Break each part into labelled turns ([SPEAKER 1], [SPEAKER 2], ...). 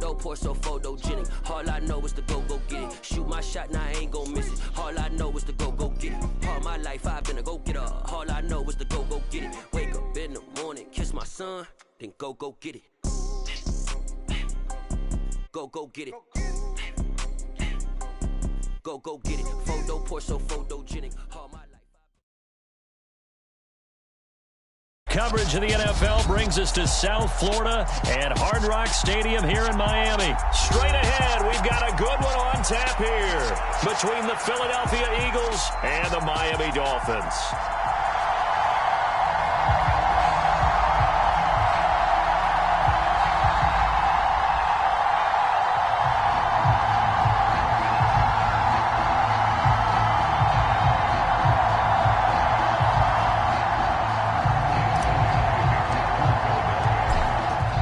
[SPEAKER 1] Photo poor, so photogenic. All I know is to go get it. Shoot my shot, now I ain't gon' miss it. All I know is to go get it. All my life I've been a go-getter. All I know is to go get it. Wake up in the morning, kiss my son, then go get it. Go get it. Go get it. Photo poor, so photogenic. All my life.
[SPEAKER 2] Coverage of the NFL brings us to South Florida at Hard Rock Stadium here in Miami. Straight ahead, we've got a good one on tap here between the Philadelphia Eagles and the Miami Dolphins.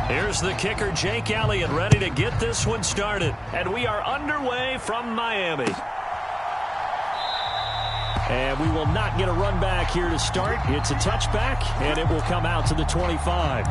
[SPEAKER 2] Here's the kicker, Jake Elliott, ready to get this one started. And we are underway from Miami. And we will not get a run back here to start. It's a touchback, and it will come out to the 25.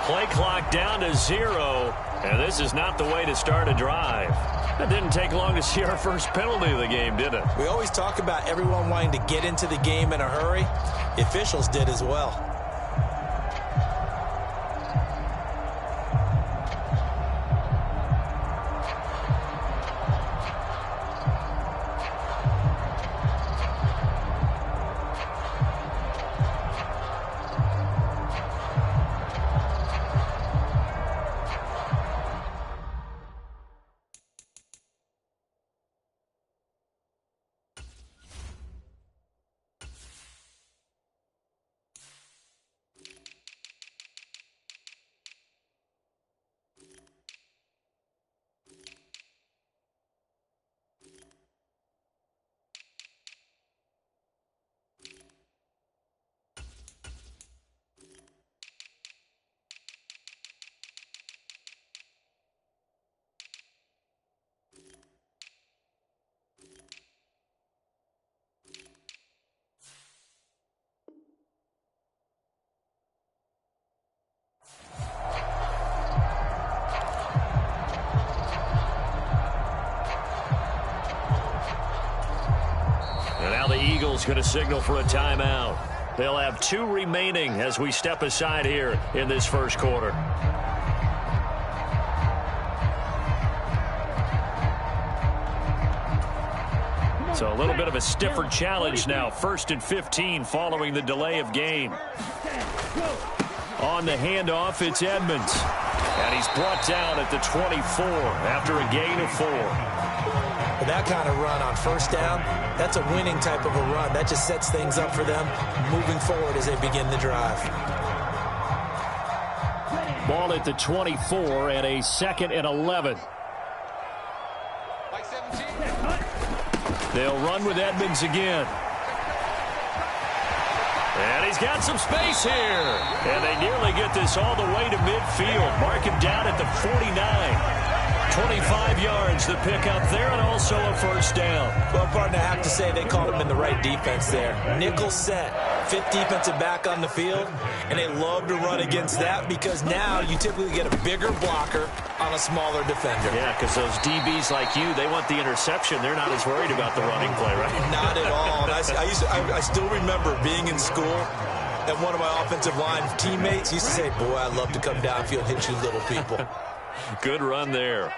[SPEAKER 2] Play clock down to 0, and this is not the way to start a drive. It didn't take long to see our first penalty of the game, did it?
[SPEAKER 3] We always talk about everyone wanting to get into the game in a hurry. The officials did as well.
[SPEAKER 2] And now the Eagles going to signal for a timeout. They'll have 2 remaining as we step aside here in this first quarter. So a little bit of a stiffer challenge now. 1st and 15 following the delay of game. On the handoff, it's Edmonds. And he's brought down at the 24 after a gain of 4.
[SPEAKER 3] With that kind of run on first down, that's a winning type of a run. That just sets things up for them moving forward as they begin the drive.
[SPEAKER 2] Ball at the 24 and a 2nd and 11. They'll run with Edmonds again. And he's got some space here. And they nearly get this all the way to midfield. Mark him down at the 49. 25 yards, the pickup there, and also a first down.
[SPEAKER 3] Well, partner, I have to say they called him in the right defense there. Nickel set, 5th defensive back on the field, and they love to run against that because now you typically get a bigger blocker on a smaller defender.
[SPEAKER 2] Yeah, because those DBs like you, they want the interception. They're not as worried about the running play, right?
[SPEAKER 3] Not at all. I still remember being in school, and one of my offensive line teammates used to say, boy, I'd love to come downfield and hit you little people.
[SPEAKER 2] Good run there.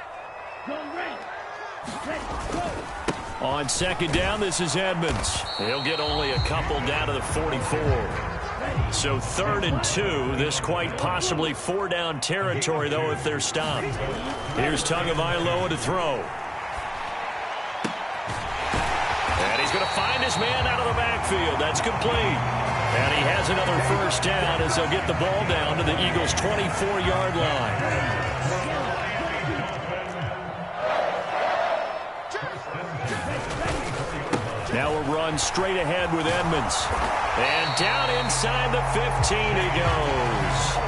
[SPEAKER 2] On 2nd down, this is Edmonds. He'll get only a couple down to the 44. So 3rd and 2. This quite possibly 4-down territory, though, if they're stopped. Here's Tagovailoa to throw. And He's going to find his man out of the backfield. That's complete. And he has another first down as they'll get the ball down to the Eagles' 24-yard line. Now a run straight ahead with Edmonds. And down inside the 15 he goes.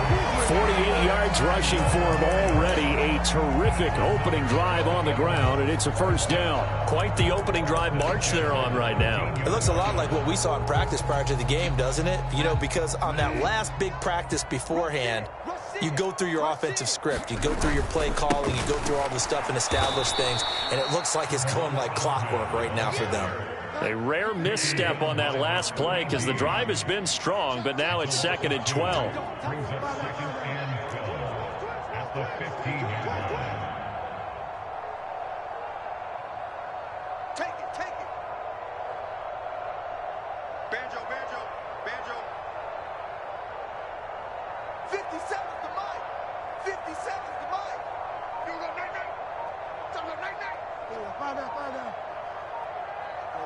[SPEAKER 2] 48 yards rushing for him already. A terrific opening drive on the ground, and it's a first down. Quite the opening drive march they're on right now.
[SPEAKER 3] It looks a lot like what we saw in practice prior to the game, doesn't it? You know, because on that last big practice beforehand, you go through your offensive script. You go through your play calling. You go through all the stuff and establish things, and it looks like it's going like clockwork right now for them.
[SPEAKER 2] A rare misstep on that last play because the drive has been strong, but now it's 2nd and 12.
[SPEAKER 4] Take it. Banjo. 50 seconds to Mike. 50 seconds to Mike. You go night. Find out.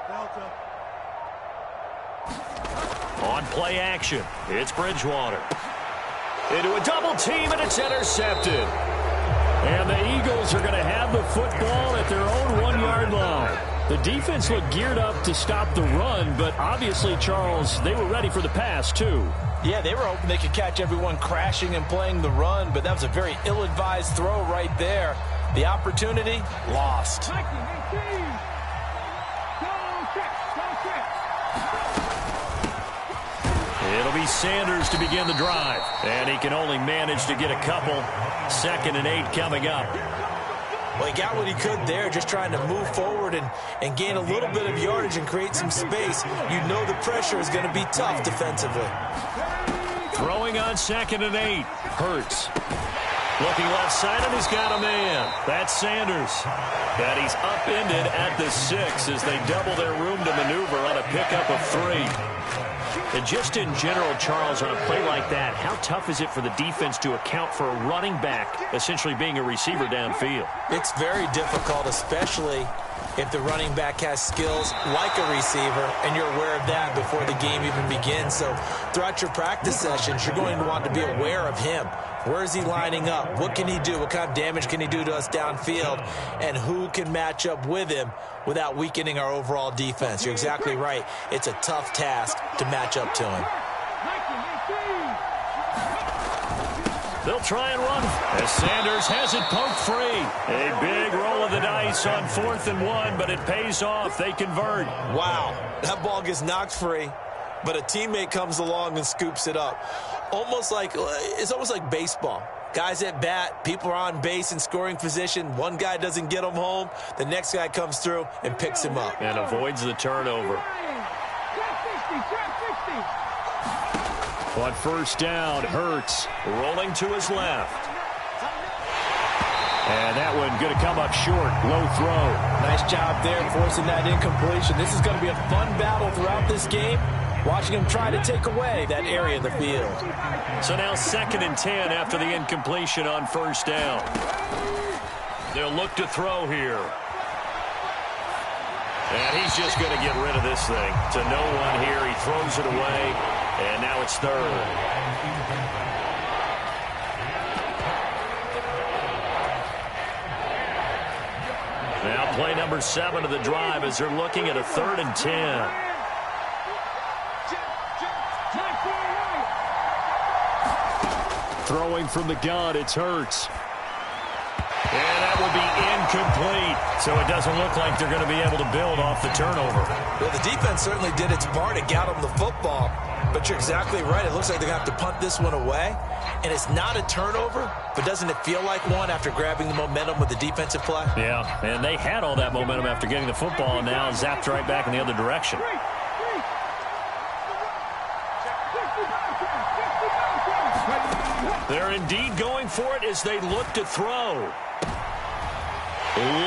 [SPEAKER 4] Delta.
[SPEAKER 2] On play action, it's Bridgewater. Into a double team, and it's intercepted. And the Eagles are going to have the football at their own 1-yard line. The defense looked geared up to stop the run, but obviously, Charles, they were ready for the pass, too.
[SPEAKER 3] Yeah, they were hoping they could catch everyone crashing and playing the run, but that was a very ill-advised throw right there. The opportunity, lost.
[SPEAKER 2] It'll be Sanders to begin the drive. And he can only manage to get a couple. 2nd and 8 coming up.
[SPEAKER 3] Well, he got what he could there, just trying to move forward and gain a little bit of yardage and create some space. You know the pressure is going to be tough defensively.
[SPEAKER 2] Throwing on 2nd and 8. Hurts. Looking left side, and he's got a man. That's Sanders. And he's upended at the 6 as they double their room to maneuver on a pickup of 3. And just in general, Charles, on a play like that, how tough is it for the defense to account for a running back essentially being a receiver downfield?
[SPEAKER 3] It's very difficult, especially if the running back has skills like a receiver, and you're aware of that before the game even begins. So throughout your practice sessions, you're going to want to be aware of him. Where is he lining up? What can he do? What kind of damage can he do to us downfield? And who can match up with him without weakening our overall defense? You're exactly right. It's a tough task to match up to him.
[SPEAKER 2] They'll try and run as Sanders has it poked free. A big roll of the dice on 4th and 1, but it pays off. They convert.
[SPEAKER 3] Wow, that ball gets knocked free, but a teammate comes along and scoops it up. It's almost like baseball. Guys at bat, people are on base in scoring position. One guy doesn't get him home. The next guy comes through and picks him up.
[SPEAKER 2] And avoids the turnover. On first down, Hurts rolling to his left. And that one going to come up short. Low throw.
[SPEAKER 3] Nice job there forcing that incompletion. This is going to be a fun battle throughout this game. Watching him try to take away that area of the field.
[SPEAKER 2] So now 2nd and 10 after the incompletion on first down. They'll look to throw here. And he's just going to get rid of this thing. To no one here. He throws it away. And now it's 3rd. Now play number 7 of the drive as they're looking at a 3rd and 10. Throwing from the gun, it's Hurts. And that will be incomplete. So it doesn't look like they're going to be able to build off the turnover.
[SPEAKER 3] Well, the defense certainly did its part. It got them the football. But you're exactly right. It looks like they're going to have to punt this one away. And it's not a turnover, but doesn't it feel like one after grabbing the momentum with the defensive play?
[SPEAKER 2] Yeah, and they had all that momentum after getting the football, and now zapped right back in the other direction. They're indeed going for it as they look to throw.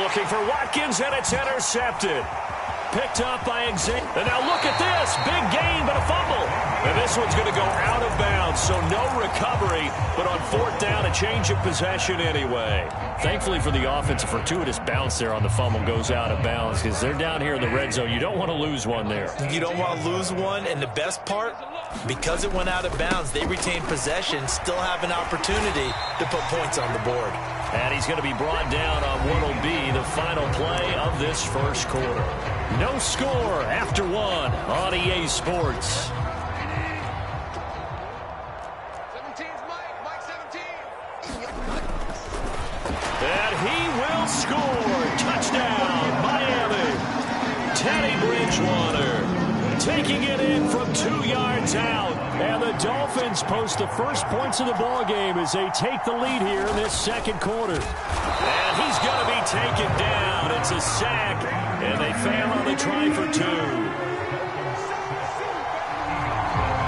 [SPEAKER 2] Looking for Watkins, and it's intercepted. Picked up by Xavier. And now look at this. Big gain, but a fumble. And this one's going to go out of bounds, so no recovery, but on fourth down, a change of possession anyway. Thankfully for the offense, a fortuitous bounce there on the fumble goes out of bounds because they're down here in the red zone. You don't want to lose one there.
[SPEAKER 3] You don't want to lose one, and the best part, because it went out of bounds, they retain possession, still have an opportunity to put points on the board.
[SPEAKER 2] And he's going to be brought down on what will be the final play of this first quarter. No score after one on EA Sports.
[SPEAKER 4] 17's Mike 17.
[SPEAKER 2] And he will score. Touchdown, Miami. Teddy Bridgewater taking it in from 2 yards out. And the Dolphins post the first points of the ball game as they take the lead here in this second quarter. And he's going to be taken down. It's a sack, and they fail on the try for two.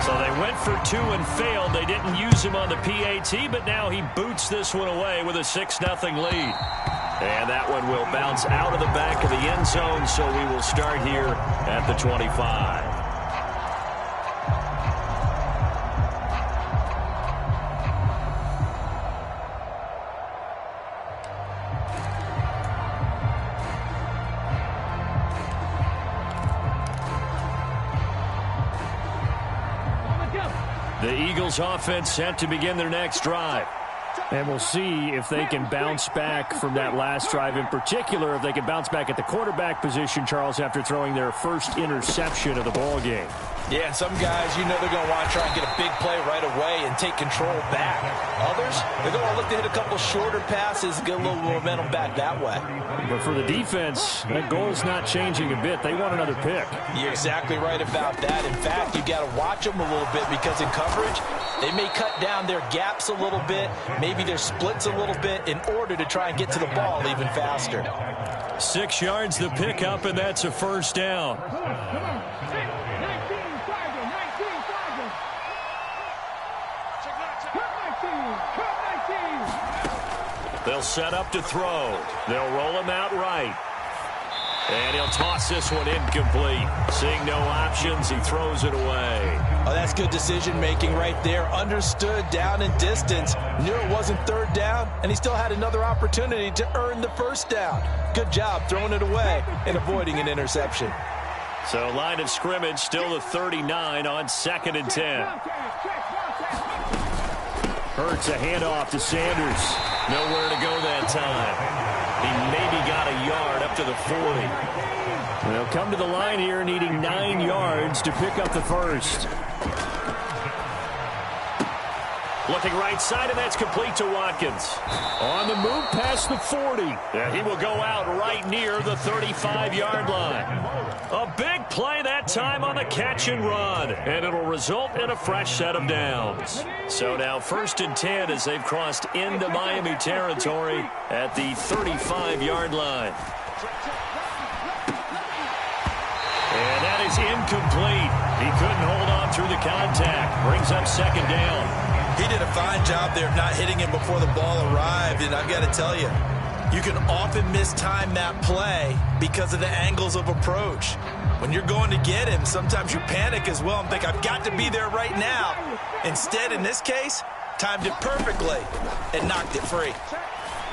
[SPEAKER 2] So they went for two and failed. They didn't use him on the PAT, but now he boots this one away with a 6-0 lead. And that one will bounce out of the back of the end zone, so we will start here at the 25. The Eagles offense set to begin their next drive. And we'll see if they can bounce back from that last drive. In particular, if they can bounce back at the quarterback position, Charles, after throwing their first interception of the ball game.
[SPEAKER 3] Yeah, some guys, you know they're going to want to try and get a big play right away and take control back. Others, they're going to look to hit a couple shorter passes and get a little momentum back that way.
[SPEAKER 2] But for the defense, that goal's not changing a bit. They want another pick.
[SPEAKER 3] You're exactly right about that. In fact, you got to watch them a little bit because in coverage, they may cut down their gaps a little bit, maybe their splits a little bit in order to try and get to the ball even faster.
[SPEAKER 2] 6 yards the pickup, and that's a first down. They'll set up to throw. They'll roll him out right. And he'll toss this one incomplete. Seeing no options, he throws it away.
[SPEAKER 3] Oh, that's good decision-making right there. Understood down and distance. Knew it wasn't third down, and he still had another opportunity to earn the first down. Good job throwing it away and avoiding an interception.
[SPEAKER 2] So line of scrimmage still the 39 on 2nd and 10. Hurts a handoff to Sanders. Nowhere to go that time. He maybe got a yard up to the 40. They'll come to the line here needing 9 yards to pick up the first. Looking right side, and that's complete to Watkins. On the move past the 40. And he will go out right near the 35-yard line. A big play that time on the catch and run. And it'll result in a fresh set of downs. So now 1st and 10 as they've crossed into Miami territory at the 35-yard line. And that is incomplete. He couldn't hold on through the contact. Brings up 2nd down.
[SPEAKER 3] He did a fine job there of not hitting him before the ball arrived, and I've got to tell you, you can often mistime that play because of the angles of approach. When you're going to get him, sometimes you panic as well and think, I've got to be there right now. Instead, in this case, timed it perfectly and knocked it free.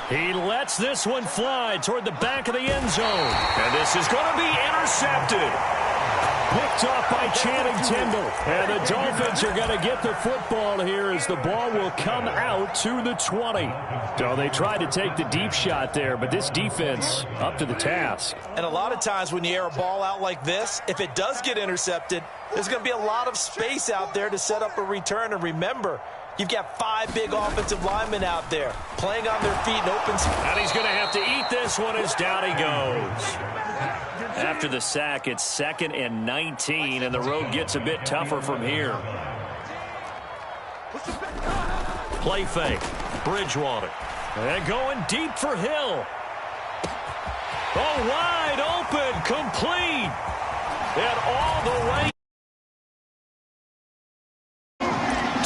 [SPEAKER 2] He lets this one fly toward the back of the end zone. And this is going to be intercepted. Picked off by Channing Tindall. And the Dolphins are going to get the football here as the ball will come out to the 20. So they tried to take the deep shot there, but this defense up to the task.
[SPEAKER 3] And a lot of times when you air a ball out like this, if it does get intercepted, there's going to be a lot of space out there to set up a return. And remember, you've got 5 big offensive linemen out there playing on their feet in open space.
[SPEAKER 2] And he's going to have to eat this one as down he goes. After the sack, it's 2nd and 19, and the road gets a bit tougher from here. Play fake. Bridgewater. And going deep for Hill. Oh, wide open. Complete. And all the way.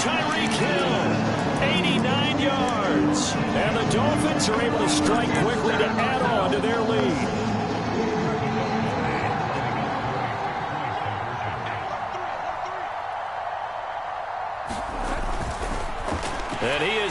[SPEAKER 2] Tyreek Hill. 89 yards. And the Dolphins are able to strike quickly to add on to their lead.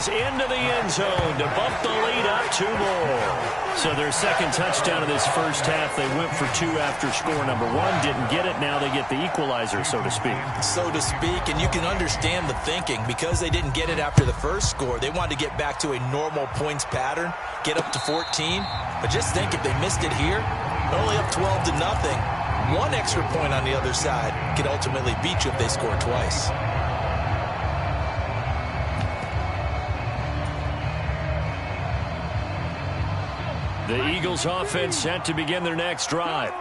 [SPEAKER 2] is into the end zone to bump the lead up 2 more. So their second touchdown of this first half, they went for 2 after score number 1. Didn't get it. Now they get the equalizer, so to speak.
[SPEAKER 3] So to speak, and you can understand the thinking. Because they didn't get it after the first score, they wanted to get back to a normal points pattern, get up to 14. But just think, if they missed it here, only up 12-0. 1 extra point on the other side could ultimately beat you if they score twice.
[SPEAKER 2] The Eagles offense set to begin their next drive.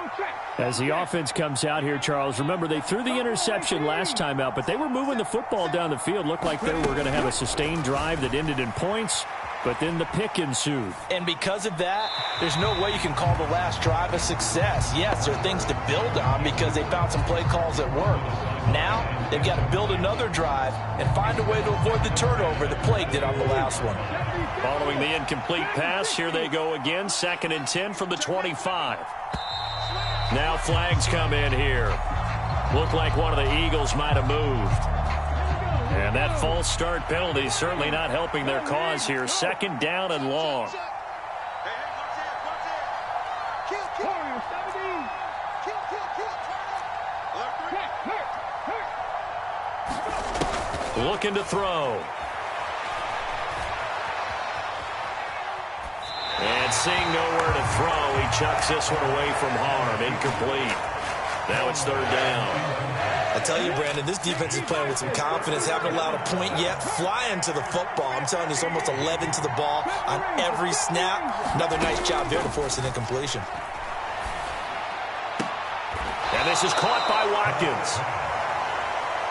[SPEAKER 2] As the offense comes out here, Charles, remember they threw the interception last time out, but they were moving the football down the field. Looked like they were going to have a sustained drive that ended in points, but then the pick ensued.
[SPEAKER 3] And because of that, there's no way you can call the last drive a success. Yes, there are things to build on because they found some play calls that work. Now, they've got to build another drive and find a way to avoid the turnover that plagued it on the last one.
[SPEAKER 2] Following the incomplete pass, here they go again. 2nd and 10 from the 25. Now flags come in here. Looked like one of the Eagles might have moved. And that false start penalty certainly not helping their cause here. 2nd down and long. Looking to throw. And seeing nowhere to throw, he chucks this one away from harm. Incomplete. Now it's 3rd down.
[SPEAKER 3] I tell you, Brandon, this defense is playing with some confidence. Haven't allowed a point yet. Flying to the football. I'm telling you, it's almost 11 to the ball on every snap. Another nice job there to force an incompletion.
[SPEAKER 2] And this is caught by Watkins.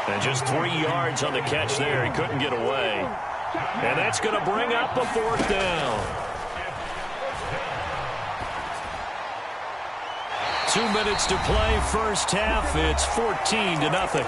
[SPEAKER 2] And just 3 yards on the catch there. He couldn't get away. And that's going to bring up a 4th down. 2 minutes to play, first half. It's 14-0.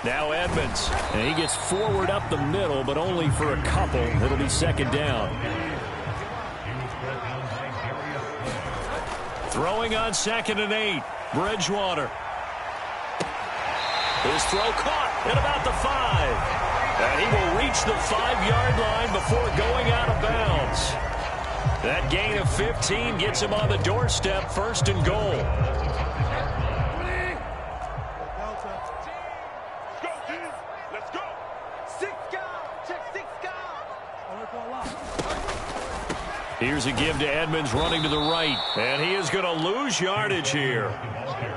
[SPEAKER 2] Now Edmonds, and he gets forward up the middle, but only for a couple. It'll be 2nd down. Throwing on 2nd and 8. Bridgewater. His throw caught at about the 5. And he will reach the 5-yard line before going out of bounds. That gain of 15 gets him on the doorstep, 1st and goal.
[SPEAKER 4] Let's go. 6 guys. Check 6 guys.
[SPEAKER 2] Here's a give to Edmonds running to the right. And he is going to lose yardage here.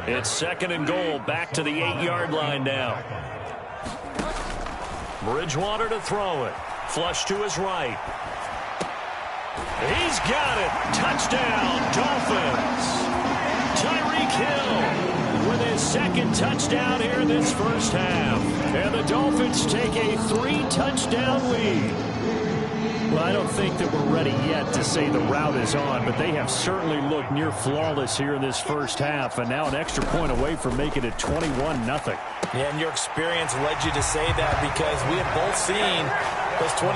[SPEAKER 2] It's 2nd and goal. Back to the 8-yard line now. Bridgewater to throw it. Flush to his right. He's got it. Touchdown, Dolphins. Tyreek Hill with his 2nd touchdown here in this first half. And the Dolphins take a 3-touchdown lead. Well, I don't think that we're ready yet to say the route is on, but they have certainly looked near flawless here in this first half, and now an extra point away from making it 21-0.
[SPEAKER 3] Yeah, and your experience led you to say that because we have both seen those 21-0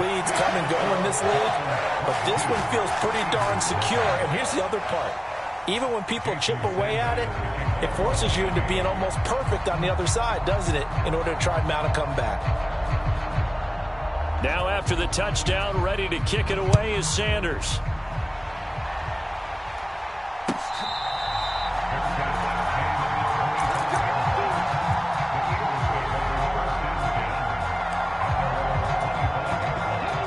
[SPEAKER 3] leads come and go in this league, but this one feels pretty darn secure. And here's the other part. Even when people chip away at it, it forces you into being almost perfect on the other side, doesn't it, in order to try and mount a comeback.
[SPEAKER 2] Now after the touchdown, ready to kick it away is Sanders.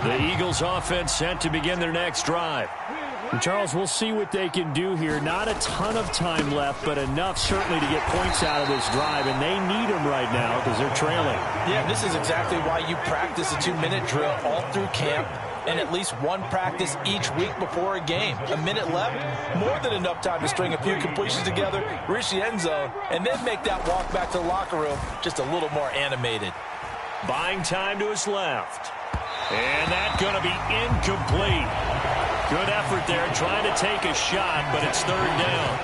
[SPEAKER 2] The Eagles offense set to begin their next drive. And Charles, we'll see what they can do here. Not a ton of time left, but enough certainly to get points out of this drive, and they need them right now because they're trailing.
[SPEAKER 3] Yeah, this is exactly why you practice a 2-minute drill all through camp and at least one practice each week before a game. A minute left, more than enough time to string a few completions together, reach the end zone, and then make that walk back to the locker room just a little more animated.
[SPEAKER 2] Buying time to his left. And that's going to be incomplete. Good effort there, trying to take a shot, but it's third down.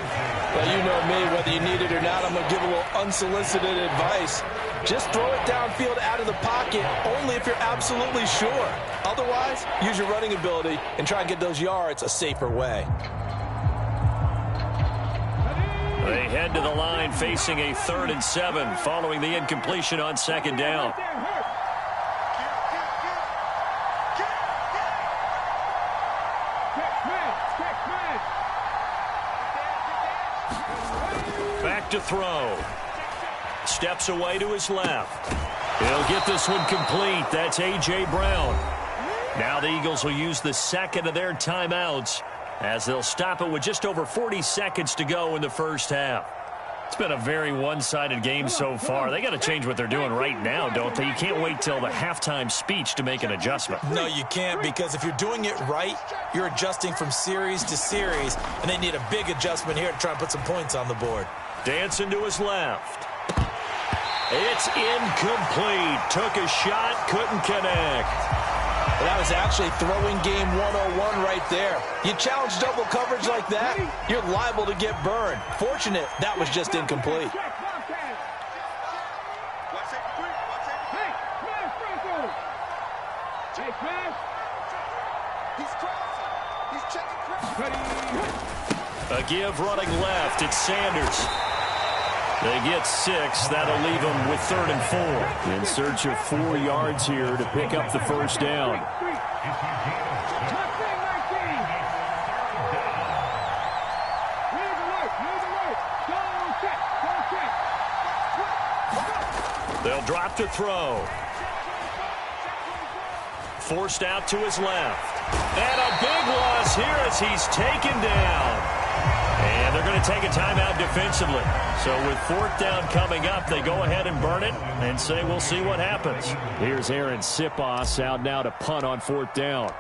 [SPEAKER 3] Well, you know me, whether you need it or not, I'm going to give a little unsolicited advice. Just throw it downfield out of the pocket, only if you're absolutely sure. Otherwise, use your running ability and try and get those yards a safer way.
[SPEAKER 2] They head to the line facing a 3rd and 7 following the incompletion on 2nd down. Back to throw. Steps away to his left. He'll get this one complete. That's A.J. Brown. Now the Eagles will use the second of their timeouts as they'll stop it with just over 40 seconds to go in the first half. It's been a very one-sided game so far. They got to change what they're doing right now, don't they? You can't wait till the halftime speech to make an adjustment.
[SPEAKER 3] No, you can't, because if you're doing it right, you're adjusting from series to series, and they need a big adjustment here to try and put some points on the board.
[SPEAKER 2] Dancing to his left. It's incomplete. Took a shot, couldn't connect.
[SPEAKER 3] But that was actually throwing game 101 right there. You challenge double coverage like that, you're liable to get burned. Fortunate, that was just incomplete.
[SPEAKER 2] A give running left. It's Sanders. They get 6. That'll leave them with 3rd and 4. In search of 4 yards here to pick up the first down. They'll drop to throw. Forced out to his left. And a big loss here as he's taken down. And they're going to take a timeout defensively. So with 4th down coming up, they go ahead and burn it and say we'll see what happens. Here's Aaron Sipos out now to punt on 4th down.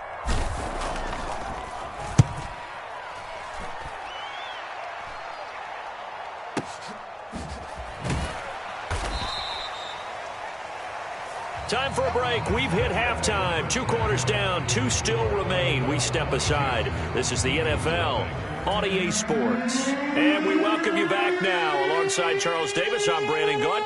[SPEAKER 2] Time for a break. We've hit halftime. 2 quarters down. 2 still remain. We step aside. This is the NFL on EA Sports. And we welcome you back now. Alongside Charles Davis, I'm Brandon Gaunt.